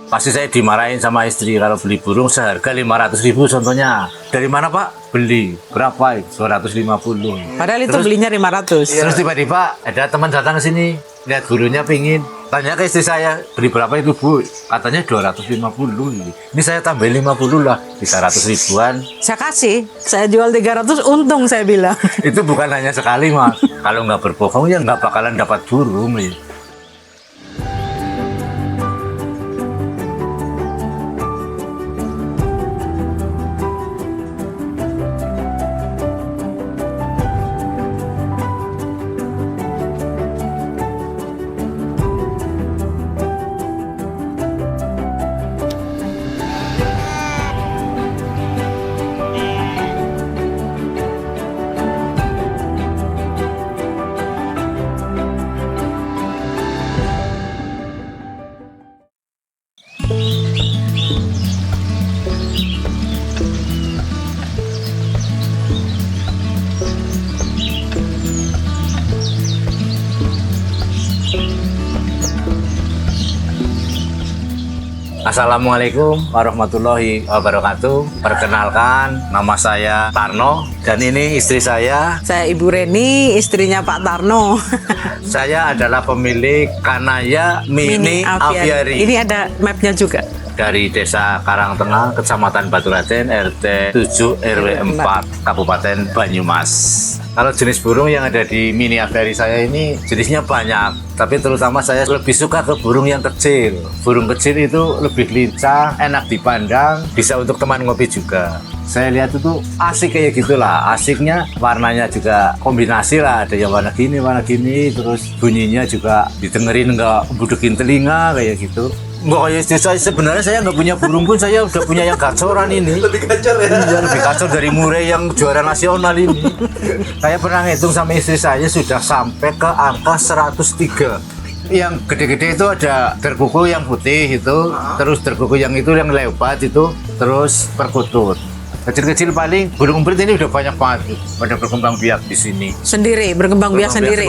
Pasti saya dimarahin sama istri kalau beli burung seharga 500.000 contohnya. Dari mana Pak? Beli. Berapa? 250. Padahal itu belinya 500. Terus tiba-tiba ada teman datang ke sini, lihat burungnya pingin. Tanya ke istri saya, beli berapa itu Bu? Katanya 250. Ini saya tambahin 50 lah, bisa 100 ribuan. Saya kasih, saya jual 300 untung saya bilang. Itu bukan hanya sekali Mas. Kalau nggak berbohong ya nggak bakalan dapat burung. Ya. Assalamualaikum warahmatullahi wabarakatuh. Perkenalkan, nama saya Tarno dan ini istri saya. Saya Ibu Reni, istrinya Pak Tarno. Saya adalah pemilik Kanaya Mini Aviary. Ini ada mapnya juga. Dari Desa Karangtengah, Kecamatan Baturaden, RT 7 RW 4, Kabupaten Banyumas. Kalau jenis burung yang ada di Mini Aviary saya ini jenisnya banyak, tapi terutama saya lebih suka ke burung yang kecil. Burung kecil itu lebih lincah, enak dipandang, bisa untuk teman ngopi juga. Saya lihat itu asik kayak gitulah, asiknya warnanya juga kombinasi lah, ada yang warna gini, terus bunyinya juga didengerin nggak budekin telinga kayak gitu. Nggak kayak istri saya, sebenarnya saya nggak punya burung pun saya udah punya yang gacoran ini. Lebih gacor ya? Iya, lebih gacor dari Murai yang juara nasional ini. Saya pernah ngitung sama istri saya sudah sampai ke angka 103. Yang gede-gede itu ada terkuku yang putih itu, terus terkuku yang itu yang leopard itu, terus perkutut. Kecil-kecil paling burung umprit ini udah banyak banget pada berkembang biak di sini. Sendiri, berkembang biak sendiri.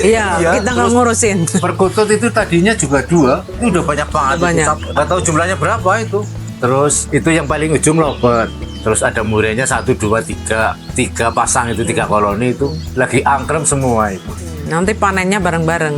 Iya, kita nggak ngurusin. Perkutut itu tadinya juga 2, itu udah banyak banget. Banyak. Nggak tahu jumlahnya berapa itu. Terus itu yang paling ujung lovebird. Terus ada murainya 1, 2, 3 pasang itu 3 koloni itu lagi angkrem semua itu. Nanti panennya bareng-bareng.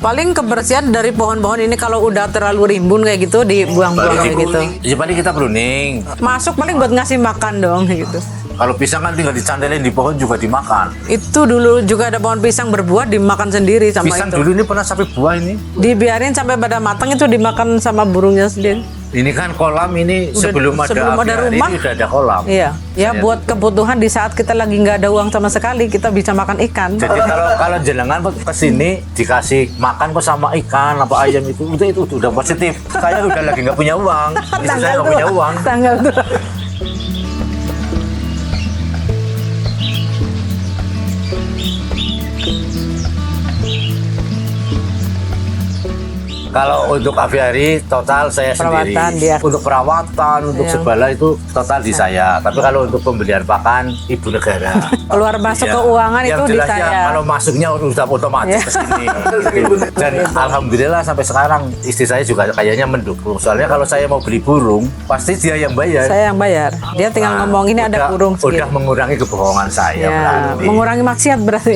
Paling kebersihan dari pohon-pohon ini kalau udah terlalu rimbun kayak gitu dibuang-buang kayak gitu. Ya paling kita pruning. Masuk paling buat ngasih makan dong kayak gitu. Kalau pisang kan tinggal dicandelin di pohon juga dimakan. Itu dulu juga ada pohon pisang berbuah dimakan sendiri sama Pisang itu. dulu ini pernah sampai buah ini. Dibiarin sampai pada matang itu dimakan sama burungnya sendiri. Ini kan kolam ini sebelum ada aviary rumah. ini udah ada kolam. Iya, ya Saya buat kebutuhan di saat kita lagi nggak ada uang sama sekali kita bisa makan ikan. Jadi kalau jenengan ke sini dikasih makan kok sama ikan apa ayam itu udah positif. Saya udah lagi nggak punya uang. Istri saya nggak punya uang. Tanggal 2. Kalau untuk aviary total saya sendiri. Perawatan dia. Untuk perawatan, untuk Iya. segala itu total di saya. Tapi kalau untuk pembelian pakan ibu negara. Keluar masuk Iya. keuangan Yang itu di jelasnya saya. kalau masuknya udah otomatis Iya. ke sini. Gitu. Dan alhamdulillah sampai sekarang istri saya juga kayaknya mendukung. Soalnya kalau saya mau beli burung, pasti dia yang bayar. Saya yang bayar. Dia tinggal Nah, ngomong ini ada burung Udah segini. mengurangi kebohongan saya Ya, berarti. mengurangi maksiat berarti.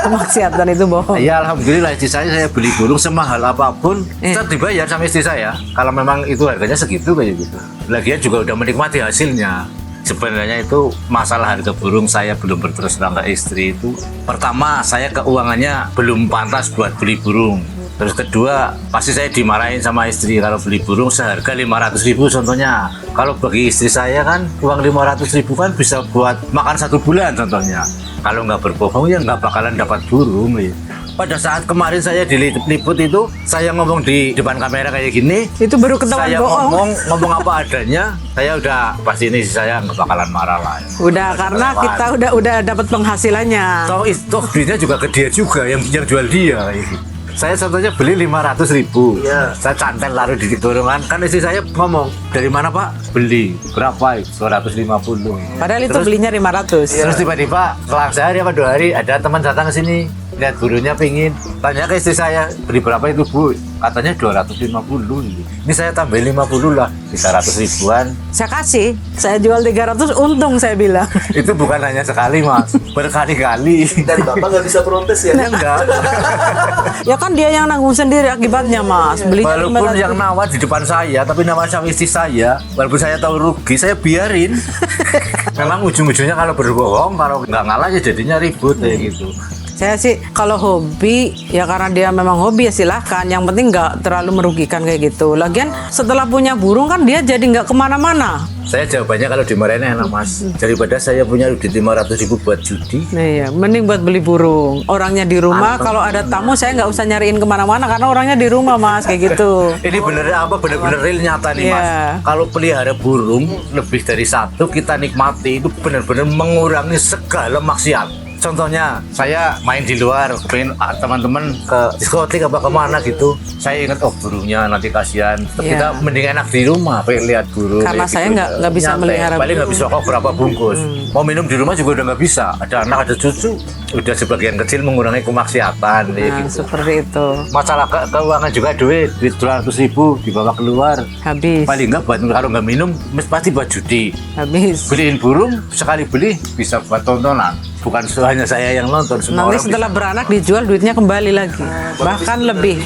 Maksiat dan itu bohong. Ya alhamdulillah istri saya beli burung semahal apapun tetap dibayar sama istri saya. Kalau memang itu harganya segitu kayak gitu. Lagian juga udah menikmati hasilnya. Sebenarnya itu masalah harga burung saya belum berterus terang ke istri itu. Pertama saya keuangannya belum pantas buat beli burung. Terus kedua pasti saya dimarahin sama istri kalau beli burung seharga 500.000 contohnya. Kalau bagi istri saya kan uang 500.000 kan bisa buat makan 1 bulan contohnya. Kalau nggak berbohong ya nggak bakalan dapat burung ya. Pada saat kemarin saya diliput itu, saya ngomong di depan kamera kayak gini. Itu baru ketahuan Saya bohong. ngomong apa adanya. Saya udah pasti ini saya nggak bakalan marah lah. Udah karena kita udah dapat penghasilannya. Toh duitnya juga ke dia juga yang jual dia. Saya contohnya beli 500.000. Iya. Saya cantel taruh di dorongan. Kan istri saya ngomong, dari mana Pak? Beli. Berapa? 250. Padahal itu Terus- belinya 500. Terus tiba-tiba selang sehari apa 2 hari ada teman datang ke sini, lihat burungnya pingin. Tanya ke istri saya, beli berapa itu Bu? Katanya 250. Ini saya tambahin 50 lah, 300 ribuan. Saya kasih, saya jual 300 untung saya bilang. Itu bukan hanya sekali Mas, berkali-kali. Dan Bapak nggak bisa protes ya? Enggak. Ya kan dia yang nanggung sendiri akibatnya Mas. Belinya Walaupun 500. yang nawar di depan saya, tapi nama sama istri saya, walaupun saya tahu rugi, saya biarin. Memang ujung-ujungnya kalau berbohong, kalau nggak ngalah ya jadinya ribut kayak gitu. Saya sih kalau hobi ya karena dia memang hobi ya silahkan. Yang penting nggak terlalu merugikan kayak gitu. Lagian setelah punya burung kan dia jadi nggak kemana-mana. Saya jawabannya kalau dimarahin enak Mas. Daripada saya punya duit 500 ribu buat judi. Nah ya, mending buat beli burung. Orangnya di rumah, kalau ada tamu saya nggak usah nyariin kemana-mana karena orangnya di rumah Mas kayak gitu. Ini bener apa? Bener-bener real nyata nih Mas. Iya. Kalau pelihara burung lebih dari satu kita nikmati itu bener-bener mengurangi segala maksiat. Contohnya, saya main di luar, pengen teman-teman ke diskotik apa kemana gitu. Saya ingat, oh burungnya nanti kasihan. Iya. Kita mending enak di rumah, pengen lihat burung. Karena kayak saya gitu. nggak bisa Nyantai. melihara Paling nggak bisa kok berapa bungkus. Mau minum di rumah juga udah nggak bisa. Ada anak, ada cucu. Udah sebagian kecil mengurangi kemaksiatan. Kayak Nah, gitu. seperti itu. Masalah keuangan juga duit 200 ribu dibawa keluar. Habis. Paling nggak buat kalau nggak minum, pasti buat judi. Habis. Beliin burung sekali beli bisa buat tontonan. Bukan hanya saya yang nonton, semua Nanti orang setelah beranak dijual duitnya kembali lagi. Bahkan lebih.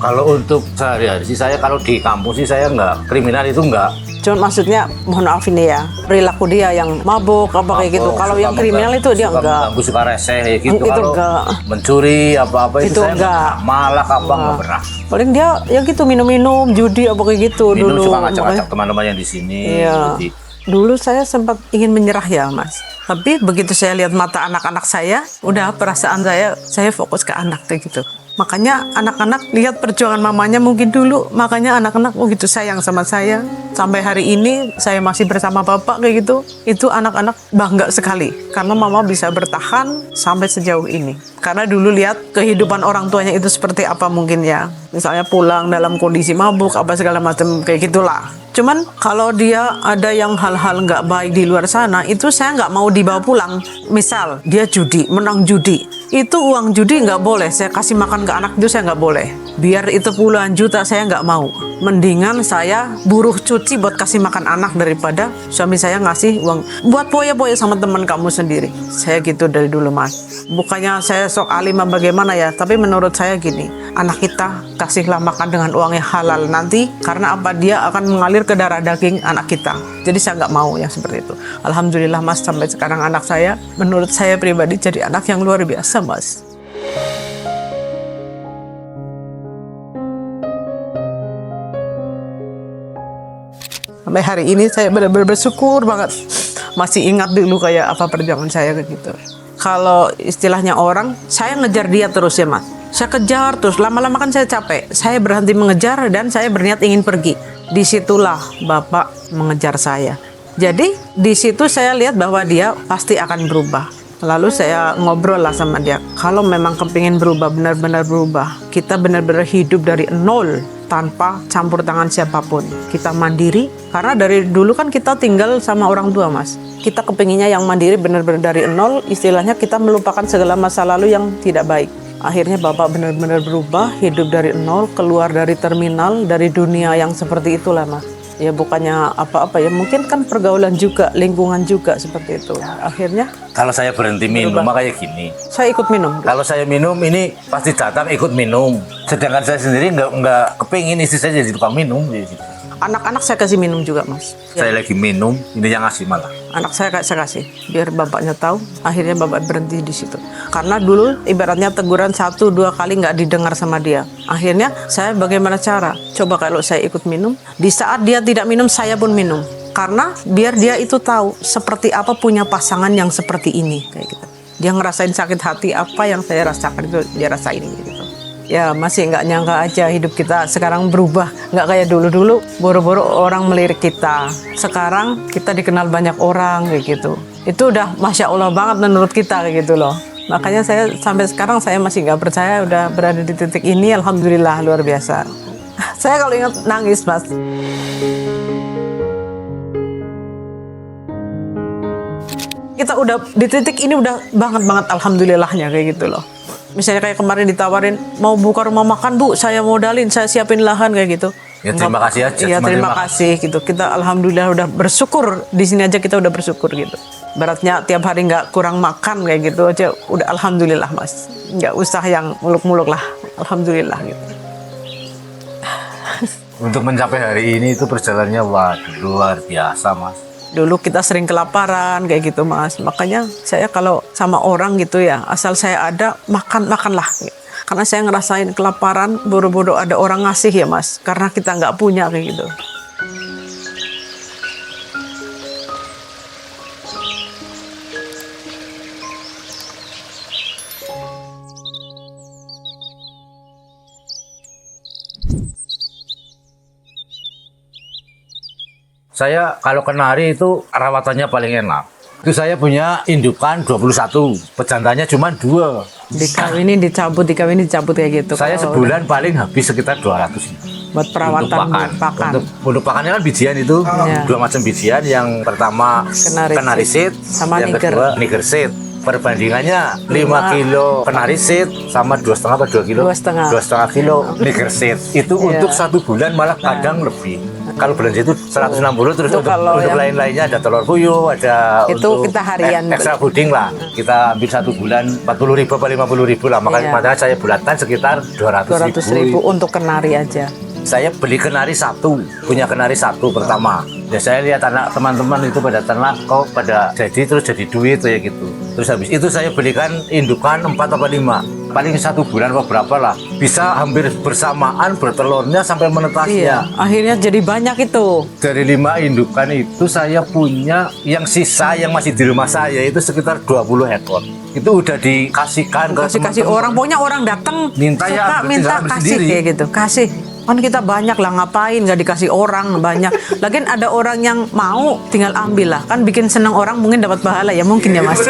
Kalau untuk sehari-hari sih saya kalau di kampus sih saya nggak kriminal itu nggak. Cuman maksudnya mohon maaf ini ya, perilaku dia yang mabuk apa kayak gitu. Kalau yang kriminal itu dia enggak. Mengganggu, suka reseh kayak gitu. Itu Kalau enggak. mencuri apa-apa itu, Itu saya enggak. Malah apa nggak pernah. Paling dia ya gitu minum-minum, judi apa kayak gitu Minum dulu. suka ngajak-ngajak Makanya- teman-teman yang di sini. Iya. Jadi, Dulu saya sempat ingin menyerah ya Mas. Tapi begitu saya lihat mata anak-anak saya, udah perasaan saya fokus ke anak kayak gitu. Makanya anak-anak lihat perjuangan mamanya mungkin dulu, makanya anak-anak begitu sayang sama saya. Sampai hari ini saya masih bersama bapak kayak gitu. Itu anak-anak bangga sekali karena mama bisa bertahan sampai sejauh ini. Karena dulu lihat kehidupan orang tuanya itu seperti apa mungkin ya. Misalnya pulang dalam kondisi mabuk apa segala macam kayak gitulah. Cuman kalau dia ada yang hal-hal nggak baik di luar sana, itu saya nggak mau dibawa pulang. Misal dia judi, menang judi, itu uang judi nggak boleh saya kasih makan ke anak, itu saya nggak boleh. Biar itu puluhan juta saya nggak mau. Mendingan saya buruh cuci buat kasih makan anak daripada suami saya ngasih uang buat poya-poya sama teman kamu sendiri. Saya gitu dari dulu Mas. Bukannya saya sok alim bagaimana ya, tapi menurut saya gini, anak kita kasihlah makan dengan uang yang halal nanti, karena apa, dia akan mengalir ke darah daging anak kita. Jadi saya nggak mau yang seperti itu. Alhamdulillah Mas, sampai sekarang anak saya menurut saya pribadi jadi anak yang luar biasa Mas. Sampai hari ini saya benar-benar bersyukur banget masih ingat dulu kayak apa perjuangan saya kayak gitu. Kalau istilahnya orang, saya ngejar dia terus ya Mas. Saya kejar terus, lama-lama kan saya capek. Saya berhenti mengejar dan saya berniat ingin pergi. Disitulah Bapak mengejar saya. Jadi di situ saya lihat bahwa dia pasti akan berubah. Lalu saya ngobrol lah sama dia. Kalau memang kepingin berubah, benar-benar berubah, kita benar-benar hidup dari nol tanpa campur tangan siapapun. Kita mandiri, karena dari dulu kan kita tinggal sama orang tua Mas. Kita kepinginnya yang mandiri benar-benar dari nol, istilahnya kita melupakan segala masa lalu yang tidak baik. Akhirnya Bapak benar-benar berubah, hidup dari nol, keluar dari terminal, dari dunia yang seperti itulah Mas. Ya bukannya apa-apa ya, mungkin kan pergaulan juga, lingkungan juga seperti itu. Akhirnya kalau saya berhenti minum makanya gini. saya ikut minum. Kalau saya minum ini pasti datang ikut minum. Sedangkan saya sendiri nggak kepingin istri saya jadi tukang minum. Gitu. Anak-anak saya kasih minum juga Mas. Saya lagi minum, ini yang ngasih malah. Anak saya kasih, biar bapaknya tahu. Akhirnya bapak berhenti di situ. Karena dulu ibaratnya teguran 1-2 kali nggak didengar sama dia. Akhirnya saya bagaimana cara? Coba kalau saya ikut minum, di saat dia tidak minum, saya pun minum. Karena biar dia itu tahu seperti apa punya pasangan yang seperti ini kayak gitu. Dia ngerasain sakit hati apa yang saya rasakan itu dia rasain gitu. Ya masih nggak nyangka aja hidup kita sekarang berubah. Nggak kayak dulu-dulu boro-boro orang melirik kita. Sekarang kita dikenal banyak orang kayak gitu. Itu udah Masya Allah banget menurut kita kayak gitu loh. Makanya saya sampai sekarang saya masih nggak percaya udah berada di titik ini. Alhamdulillah luar biasa. Saya kalau ingat nangis, Mas. Kita udah di titik ini udah banget alhamdulillahnya kayak gitu loh. Misalnya kayak kemarin ditawarin mau buka rumah makan Bu, saya modalin, saya siapin lahan kayak gitu. Ya terima kasih aja. Iya cuma terima kasih gitu. Kita alhamdulillah udah bersyukur di sini aja kita udah bersyukur gitu. Beratnya tiap hari nggak kurang makan kayak gitu aja udah alhamdulillah Mas. Nggak usah yang muluk-muluk lah, alhamdulillah gitu. Untuk mencapai hari ini itu perjalanannya wah luar biasa Mas. Dulu kita sering kelaparan kayak gitu Mas. Makanya saya kalau sama orang gitu ya, asal saya ada makanlah. Karena saya ngerasain kelaparan, boro-boro ada orang ngasih ya Mas. Karena kita nggak punya kayak gitu. Saya kalau kenari itu rawatannya paling enak. Itu saya punya indukan 21, pejantannya cuma 2. Dikawinin dicabut kayak gitu. Saya Kalau sebulan paling habis sekitar 200 buat perawatan pakan. Untuk pakannya kan bijian itu, Iya. 2 macam bijian. Yang pertama kenari seed, sama yang niger. kedua niger seed. Perbandingannya 5 kilo kenari seed sama 2,5 atau 2 kilo? 2,5 kilo niger seed. Itu Iya. untuk 1 bulan malah kadang lebih. Kalau belanja itu 160, terus Itu untuk kalau yang- lain-lainnya ada telur puyuh, ada Itu untuk kita harian extra fooding lah. Kita ambil 1 bulan 40.000 atau 50.000 lah. Iya. Makanya saya bulatkan sekitar 200.000 untuk kenari aja. Saya beli kenari 1, punya kenari 1 pertama. Ya saya lihat anak teman-teman itu pada ternak kok pada jadi duit ya gitu. Terus habis itu saya belikan indukan 4 atau 5. Paling 1 bulan atau berapa lah. Bisa hampir bersamaan bertelurnya sampai menetasnya. Iya, akhirnya jadi banyak itu. Dari 5 indukan itu saya punya yang sisa yang masih di rumah saya itu sekitar 20 ekor. Itu udah dikasihkan ke Kasih teman-teman. orang, pokoknya orang datang Minta ya, suka berarti minta jangan kasih bersendiri. kayak gitu, kasih. Kan kita banyak lah, ngapain nggak dikasih orang banyak. Lagian ada orang yang mau tinggal ambil lah, kan bikin senang orang mungkin dapat pahala ya mungkin ya Mas.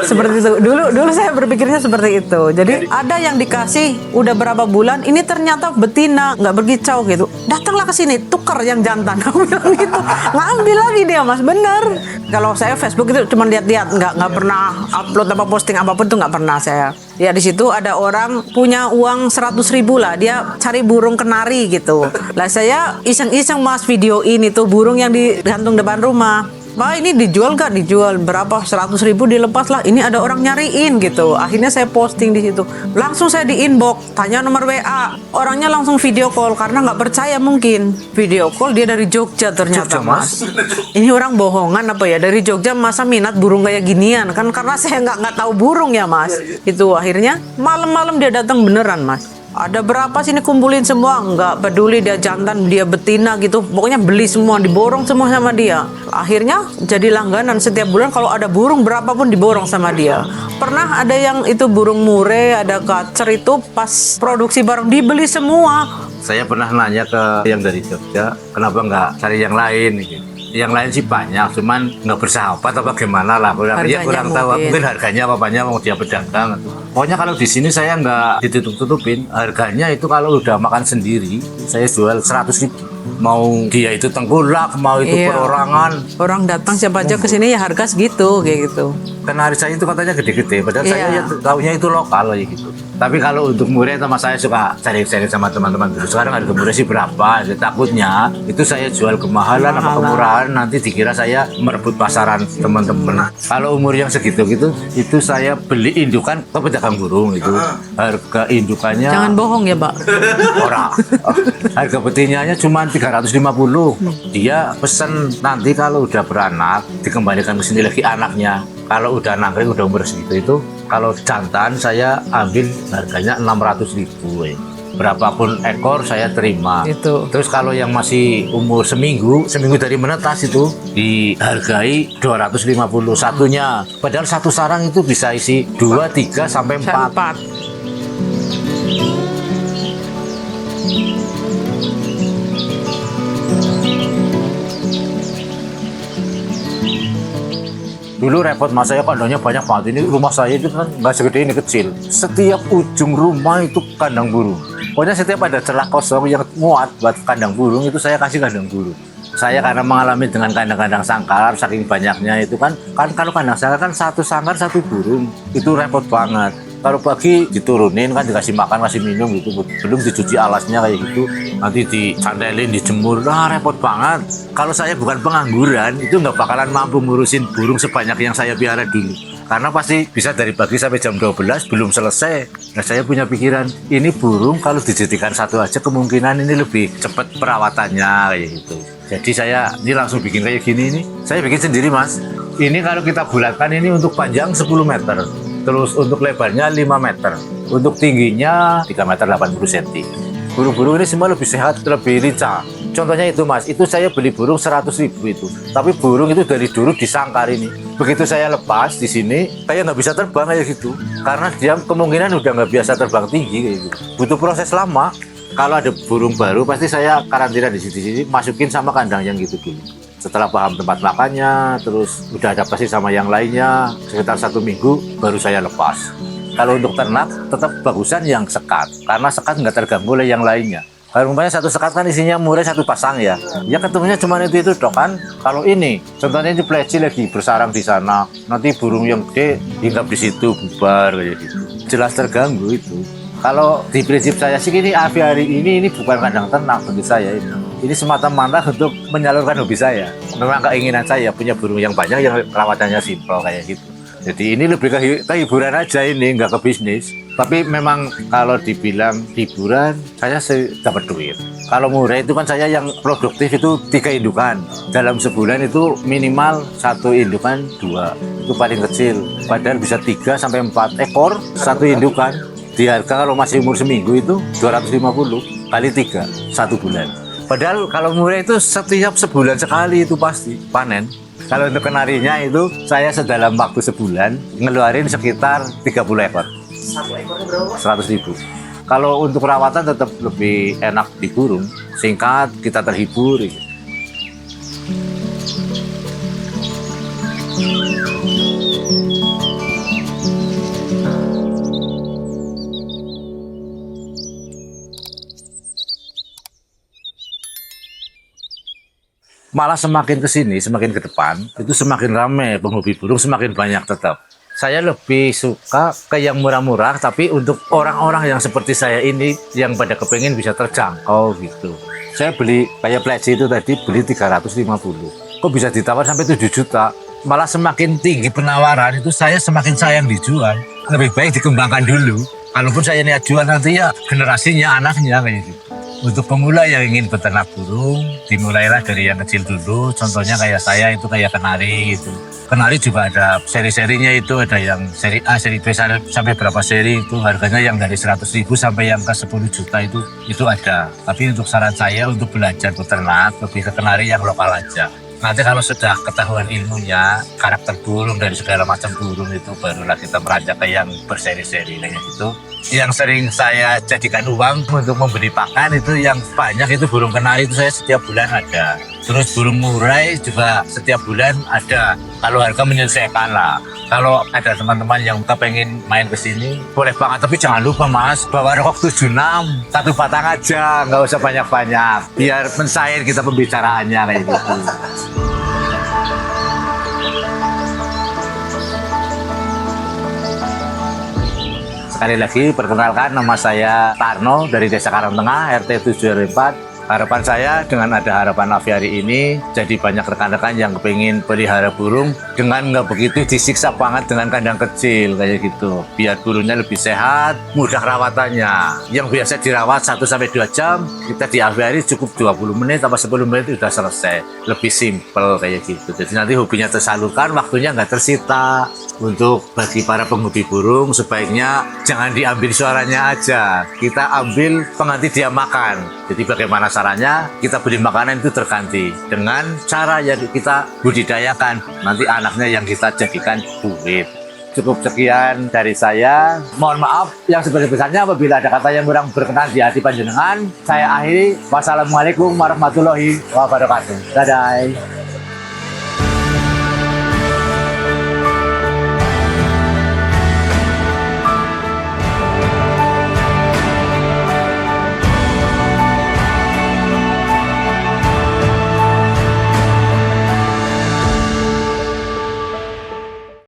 Seperti itu. Dulu saya berpikirnya seperti itu. Jadi ada yang dikasih udah berapa bulan, ini ternyata betina nggak berkicau gitu. Datanglah ke sini, tukar yang jantan. Aku bilang gitu. Ngambil lagi dia Mas, bener. Kalau saya Facebook itu cuma lihat-lihat, nggak pernah upload apa posting apapun tuh nggak pernah saya. Ya di situ ada orang punya uang 100.000 lah, dia cari burung kenari gitu. Lah saya iseng-iseng Mas video ini tuh burung yang digantung depan rumah. Pak ini dijual nggak? Dijual berapa? 100.000 dilepas lah. Ini ada orang nyariin gitu. Akhirnya saya posting di situ. Langsung saya di inbox, tanya nomor WA. Orangnya langsung video call karena nggak percaya mungkin. Video call dia dari Jogja ternyata Jogja, Mas. Ini orang bohongan apa ya? Dari Jogja masa minat burung kayak ginian? Kan karena saya nggak tahu burung ya Mas. Itu akhirnya malam-malam dia datang beneran Mas. Ada berapa sini kumpulin semua, nggak peduli dia jantan, dia betina gitu. Pokoknya beli semua, diborong semua sama dia. Akhirnya jadi langganan setiap bulan kalau ada burung berapapun diborong sama dia. Pernah ada yang itu burung murai, ada kacer itu pas produksi barang dibeli semua. Saya pernah nanya ke yang dari Jogja, kenapa nggak cari yang lain gitu. Yang lain sih banyak, cuman nggak bersahabat apa gimana lah. Harganya Kurang tahu, mungkin. mungkin harganya apa-apanya mau dia pedagang. Pokoknya kalau di sini saya nggak ditutup-tutupin. Harganya itu kalau udah makan sendiri, saya jual 100.000. Mau dia itu tengkulak, mau itu Iya. perorangan. Orang datang siapa aja ke sini ya harga segitu kayak gitu. Kenari saya itu katanya gede-gede, padahal Iya. saya ya taunya itu lokal ya gitu. Tapi kalau untuk murai sama saya suka cari-cari sama teman-teman dulu. Sekarang harga murai sih berapa? Ya, takutnya itu saya jual kemahalan apa kemurahan nanti dikira saya merebut pasaran teman-teman. Kalau umur yang segitu gitu, itu saya beli indukan ke pedagang burung itu. Harga indukannya Jangan bohong ya Pak. orang. Harga betinanya cuma 350. Dia pesen nanti kalau udah beranak dikembalikan ke sini lagi anaknya. Kalau udah nangkring udah umur segitu itu, kalau jantan saya ambil harganya 600.000. Berapapun ekor saya terima. Itu. Terus kalau yang masih umur seminggu dari menetas itu dihargai 250 satunya. Padahal satu sarang itu bisa isi 2, 3 sampai 4. 4. Dulu repot mas saya kandangnya banyak banget. Ini rumah saya itu kan nggak segede ini, kecil. Setiap ujung rumah itu kandang burung. Pokoknya setiap ada celah kosong yang muat buat kandang burung itu saya kasih kandang burung. Saya karena mengalami dengan kandang-kandang sangkar saking banyaknya itu kan kalau kandang sangkar kan satu sangkar satu burung itu repot banget. Kalau pagi diturunin kan dikasih makan kasih minum gitu, belum dicuci alasnya kayak gitu, nanti dicantelin dijemur, repot banget. Kalau saya bukan pengangguran itu nggak bakalan mampu ngurusin burung sebanyak yang saya piara dulu. Karena pasti bisa dari pagi sampai jam 12 belum selesai. Nah saya punya pikiran, ini burung kalau dijadikan satu aja kemungkinan ini lebih cepat perawatannya kayak gitu. Jadi saya ini langsung bikin kayak gini ini. Saya bikin sendiri mas. Ini kalau kita bulatkan ini untuk panjang 10 meter. Terus untuk lebarnya 5 meter. Untuk tingginya 3 meter 80 cm. Burung-burung ini semua lebih sehat, lebih lincah. Contohnya itu mas, itu saya beli burung 100.000 itu. Tapi burung itu dari dulu disangkar ini. Begitu saya lepas di sini, kayak nggak bisa terbang kayak gitu. Karena dia kemungkinan udah nggak biasa terbang tinggi kayak gitu. Butuh proses lama. Kalau ada burung baru, pasti saya karantina di sini, masukin sama kandang yang gitu-gitu. Setelah paham tempat makannya, terus udah adaptasi sama yang lainnya, sekitar 1 minggu baru saya lepas. Kalau untuk ternak, tetap bagusan yang sekat. Karena sekat nggak terganggu oleh yang lainnya. Kalau umpamanya satu sekat kan isinya murai satu pasang ya. Ya ketemunya cuma itu dok kan. Kalau ini, contohnya ini pleci lagi bersarang di sana. Nanti burung yang gede hinggap di situ bubar kayak gitu. Jelas terganggu itu. Kalau di prinsip saya sih ini aviari ini bukan kandang ternak bagi saya ini. Ini semata-mata untuk menyalurkan hobi saya. Memang keinginan saya punya burung yang banyak yang perawatannya simpel kayak gitu. Jadi ini lebih ke hiburan aja ini, nggak ke bisnis. Tapi memang kalau dibilang hiburan, saya dapat duit. Kalau murai itu kan saya yang produktif itu 3 indukan. Dalam sebulan itu minimal 1 indukan 2. Itu paling kecil. Padahal bisa 3 sampai 4 ekor 1 indukan. Di harga kalau masih umur seminggu itu 250 kali 3, 1 bulan. Padahal kalau murai itu setiap sebulan sekali itu pasti panen. Kalau untuk kenarinya itu saya sedalam waktu sebulan ngeluarin sekitar 30 ekor. Satu ekornya berapa? 100.000. Kalau untuk perawatan tetap lebih enak di burung, singkat, kita terhibur. Gitu. Malah semakin ke sini, semakin ke depan, itu semakin ramai penghobi burung, semakin banyak tetap. Saya lebih suka ke yang murah-murah, tapi untuk orang-orang yang seperti saya ini, yang pada kepengen bisa terjangkau gitu. Saya beli, kayak pleci itu tadi, beli 350. Kok bisa ditawar sampai 7 juta? Malah semakin tinggi penawaran, itu saya semakin sayang dijual. Lebih baik dikembangkan dulu. Kalaupun saya niat jual nanti ya generasinya, anaknya kayak gitu. Untuk pemula yang ingin beternak burung, dimulailah dari yang kecil dulu. Contohnya kayak saya itu kayak kenari gitu. Kenari juga ada seri-serinya itu, ada yang seri A, seri B, sampai berapa seri itu harganya yang dari 100.000 sampai yang ke 10 juta itu ada. Tapi untuk saran saya untuk belajar beternak, lebih ke kenari yang lokal aja. Nanti kalau sudah ketahuan ilmunya, karakter burung dari segala macam burung itu barulah kita beranjak ke yang berseri-seri kayak gitu. Yang sering saya jadikan uang untuk membeli pakan itu yang banyak itu burung kenari itu saya setiap bulan ada. Terus burung murai juga setiap bulan ada. Kalau harga menyesuaikan lah. Kalau ada teman-teman yang kepengen main ke sini, boleh banget. Tapi jangan lupa mas, bawa rokok 76, 1 batang aja, nggak usah banyak-banyak. Biar mencair kita pembicaraannya kayak gitu. Sekali lagi, perkenalkan nama saya Tarno dari Desa Karangtengah, RT 7 RW 4. Harapan saya dengan ada harapan aviari ini, jadi banyak rekan-rekan yang kepingin pelihara burung dengan nggak begitu disiksa banget dengan kandang kecil kayak gitu. Biar burungnya lebih sehat, mudah rawatannya. Yang biasa dirawat 1-2 jam, kita di aviari cukup 20 menit atau 10 menit sudah selesai. Lebih simpel kayak gitu. Jadi nanti hobinya tersalurkan, waktunya nggak tersita. Untuk bagi para penghobi burung, sebaiknya jangan diambil suaranya aja. Kita ambil pengganti dia makan. Jadi bagaimana caranya kita beri makanan itu terganti dengan cara yang kita budidayakan. Nanti anaknya yang kita jadikan burit. Cukup sekian dari saya. Mohon maaf yang sebesar-besarnya apabila ada kata yang kurang berkenan di hati panjenengan. Saya akhiri. Wassalamualaikum warahmatullahi wabarakatuh. Dadah.